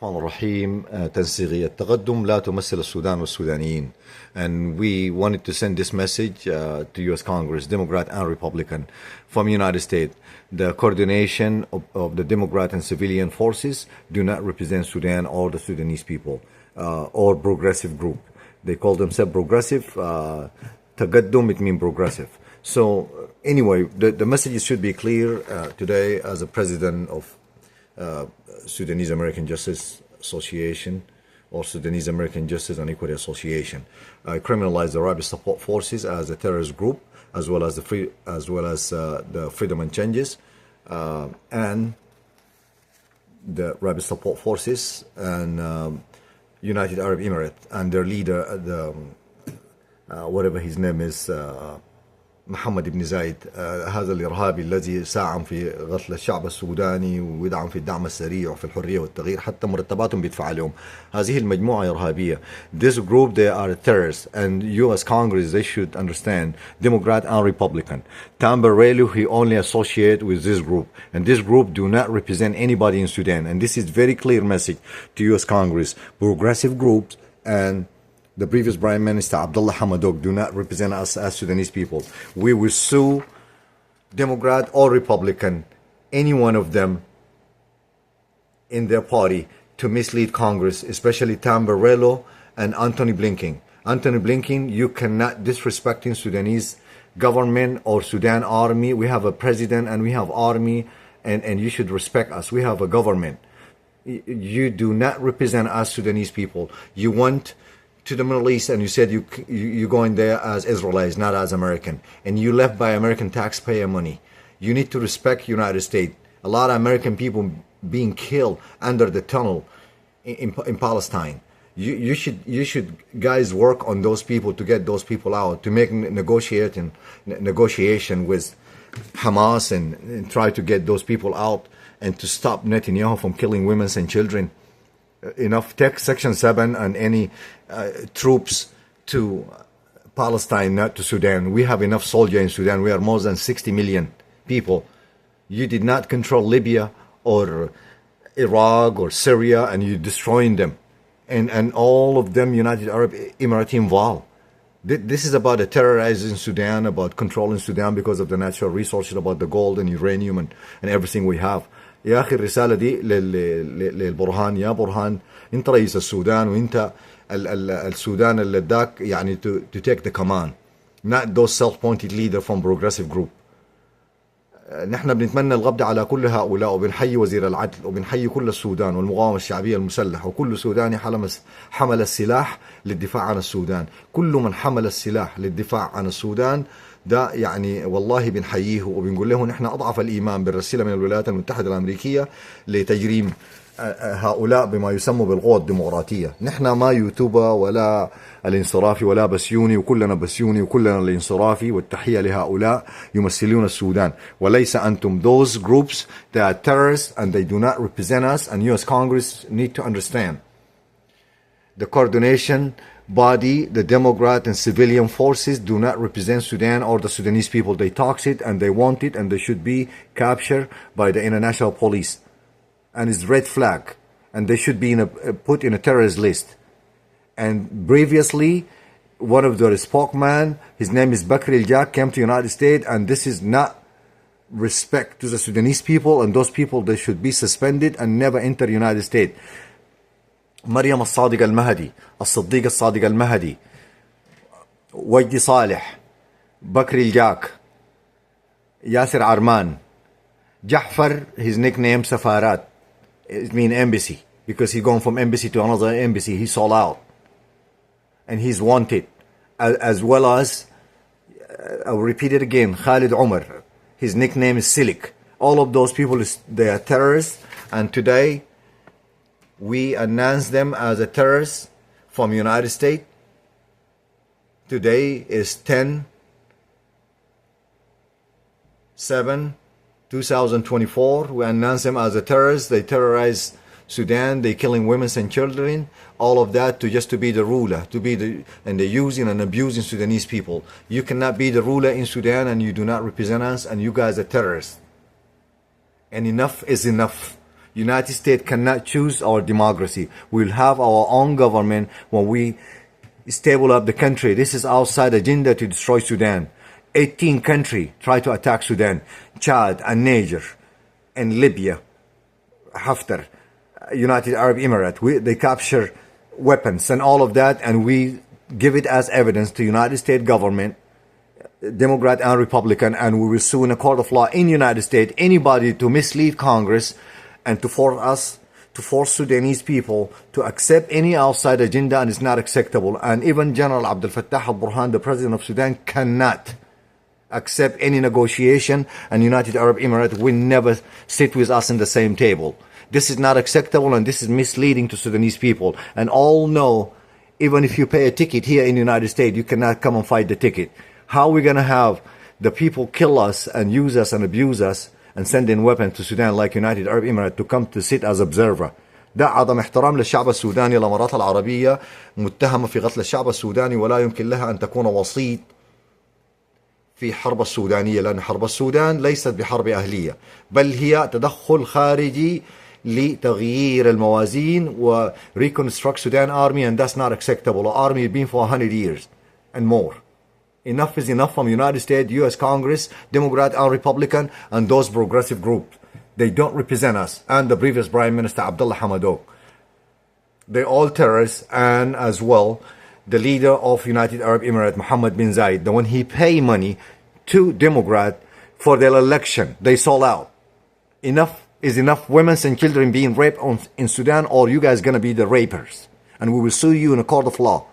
الرحمن الرحيم. تنسيقية تقدم لا تمثل السودان والسودانيين. And we wanted to send this message to U.S. Congress, Democrat and Republican, from United States. The coordination of the Democrat and civilian forces do not represent Sudan or the Sudanese people or progressive group. They call themselves progressive. تقدم, it means progressive. So anyway, the message should be clear today as a president of Sudanese American Justice Association or Sudanese American Justice and Equity Association. I criminalize the rapid support forces as a terrorist group, as well as the Freedom and Changes and the rapid support forces and United Arab Emirates and their leader, whatever his name is, محمد بن زايد. هذا الارهابي الذي ساهم في قتل الشعب السوداني ويدعم في الدعم السريع وفي الحريه والتغيير، حتى مرتباتهم بيدفع لهم. هذه المجموعه ارهابيه. This group, they are terrorists, and U.S. Congress, they should understand, Democrat and Republican. Tamborello, he only associate with this group, and this group do not represent anybody in Sudan. And this is very clear message to U.S. Congress. Progressive groups and the previous Prime Minister Abdullah Hamdok do not represent us as Sudanese people. We will sue Democrat or Republican, any one of them in their party, to mislead Congress, especially Tamborello and Anthony Blinken. Anthony Blinken, you cannot disrespecting Sudanese government or Sudan army. We have a president and we have army, and you should respect us. We have a government. You do not represent us Sudanese people. You went to the Middle East and you said you going there as Israelis, not as American, and you left by American taxpayer money. You need to respect United States. A lot of American people being killed under the tunnel in Palestine. You should guys work on those people to get those people out, to make negotiation with Hamas and try to get those people out and to stop Netanyahu from killing women and children. Enough, take Section 7 and any troops to Palestine, not to Sudan. We have enough soldiers in Sudan. We are more than 60 million people. You did not control Libya or Iraq or Syria, and you're destroying them. And all of them, United Arab Emirates involved. This is about terrorizing Sudan, about controlling Sudan because of the natural resources, about the gold and uranium and everything we have. يا أخي الرسالة دي للبرهان. يا برهان، أنت رئيس السودان وأنت السودان اللي اداك يعني to take the command, not those self-appointed leader from progressive group. نحن بنتمنى القبض على كل هؤلاء، وبنحيي وزير العدل، وبنحيي كل السودان والمقاومة الشعبية المسلحة، وكل سوداني حمل السلاح للدفاع عن السودان. كل من حمل السلاح للدفاع عن السودان ده يعني والله بنحييه وبنقول له نحن أضعف الإيمان بالرسالة من الولايات المتحدة الأمريكية لتجريم هؤلاء بما يسمى بالقوى الديمقراطية. نحن ما يوتوبا ولا الانصرافي ولا بسيوني، وكلنا بسيوني وكلنا الانصرافي، والتحية لهؤلاء يمثلون السودان وليس أنتم. Those groups, they are terrorists and they do not represent us, and US Congress need to understand. The coordination body, the Democrat and civilian forces do not represent Sudan or the Sudanese people. They talk it and they want it, and they should be captured by the international police. And it's red flag, and they should be put in a terrorist list. And previously, one of the spokesman, his name is Bakr el-Jak, came to United States, and this is not respect to the Sudanese people, and those people, they should be suspended and never enter United States. مريم الصادق المهدي، الصديق الصادق المهدي، وجدي صالح، بكر الجاك، ياسر عرمان، جعفر, his nickname سفارات, it means embassy, because he's going from embassy to another embassy. He's sold out and he's wanted, as well as I'll repeat it again, Khalid Umar, his nickname is Silik. All of those people, they are terrorists, and today we announce them as a terrorist from United States. Today is 10/7/2024. We announce them as a terrorist. They terrorize Sudan. They killing women and children. All of that to be the ruler, and they're using and abusing Sudanese people. You cannot be the ruler in Sudan, and you do not represent us, and you guys are terrorists. And enough is enough. United States cannot choose our democracy. We'll have our own government when we stable up the country. This is outside agenda to destroy Sudan. 18 countries try to attack Sudan. Chad and Niger and Libya, Haftar, United Arab Emirates. They capture weapons and all of that, and we give it as evidence to United States government, Democrat and Republican, and we will sue in a court of law in United States anybody to mislead Congress and to force Sudanese people to accept any outside agenda, and it's not acceptable. And even General Abdel Fattah al-Burhan, the president of Sudan, cannot accept any negotiation, and United Arab Emirates will never sit with us in the same table. This is not acceptable, and this is misleading to Sudanese people. And all know, even if you pay a ticket here in the United States, you cannot come and fight the ticket. How are we going to have the people kill us and use us and abuse us and send in weapons to Sudan like United Arab Emirates to come to sit as observer? ده عدم احترام للشعب السوداني. الامارات العربية متهمة في قتل الشعب السوداني، ولا يمكن لها أن تكون وسيط في حرب السودانية، لأن حرب السودان ليست بحرب أهلية، بل هي تدخل خارجي لتغيير الموازين و reconstruct Sudan army, and that's not acceptable. An army has been for 100 years and more. Enough is enough from United States, US Congress, Democrat and Republican, and those progressive groups. They don't represent us, and the previous Prime Minister Abdullah Hamdok. They're all terrorists, and as well the leader of United Arab Emirates, Mohammed bin Zayed, the one he pay money to Democrat for their election. They sold out. Enough is enough. Women and children being raped in Sudan, or you guys gonna be the rapers, and we will sue you in a court of law.